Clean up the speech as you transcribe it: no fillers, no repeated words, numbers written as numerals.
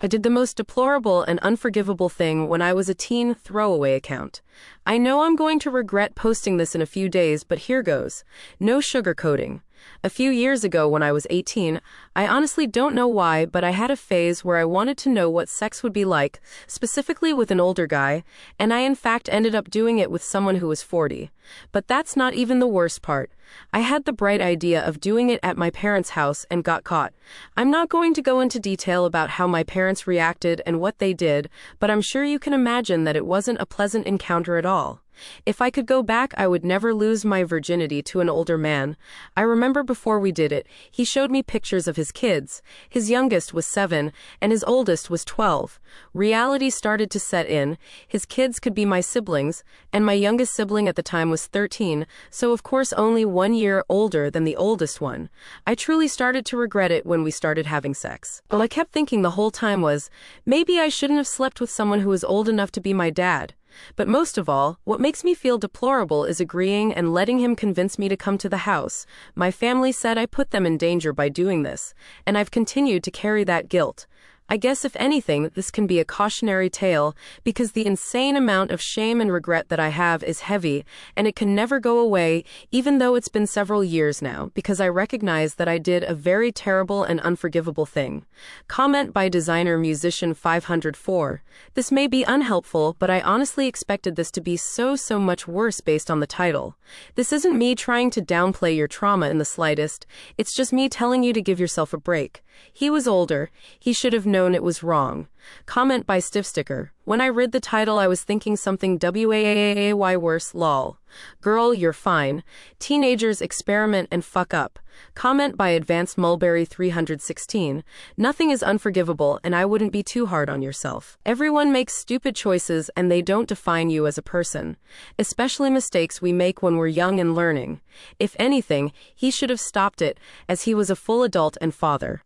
I did the most deplorable and unforgivable thing when I was a teen throwaway account. I know I'm going to regret posting this in a few days, but here goes. No sugarcoating. A few years ago when I was 18, I honestly don't know why, but I had a phase where I wanted to know what sex would be like, specifically with an older guy, and I in fact ended up doing it with someone who was 40. But that's not even the worst part. I had the bright idea of doing it at my parents' house and got caught. I'm not going to go into detail about how my parents reacted and what they did, but I'm sure you can imagine that it wasn't a pleasant encounter at all. If I could go back, I would never lose my virginity to an older man. I remember before we did it, he showed me pictures of his kids. His youngest was 7, and his oldest was 12. Reality started to set in. His kids could be my siblings, and my youngest sibling at the time was 13, so of course only 1 year older than the oldest one. I truly started to regret it when we started having sex. All I kept thinking the whole time was, maybe I shouldn't have slept with someone who was old enough to be my dad. But most of all, what makes me feel deplorable is agreeing and letting him convince me to come to the house. My family said I put them in danger by doing this, and I've continued to carry that guilt. I guess if anything, this can be a cautionary tale, because the insane amount of shame and regret that I have is heavy, and it can never go away, even though it's been several years now, because I recognize that I did a very terrible and unforgivable thing. Comment by designer musician 504. This may be unhelpful, but I honestly expected this to be so much worse based on the title. This isn't me trying to downplay your trauma in the slightest, it's just me telling you to give yourself a break. He was older, he should have known it was wrong. Comment by Stiffsticker. When I read the title I was thinking something way worse, lol. Girl, you're fine. Teenagers experiment and fuck up. Comment by Advanced Mulberry 316. Nothing is unforgivable, and I wouldn't be too hard on yourself. Everyone makes stupid choices and they don't define you as a person. Especially mistakes we make when we're young and learning. If anything, he should have stopped it, as he was a full adult and father.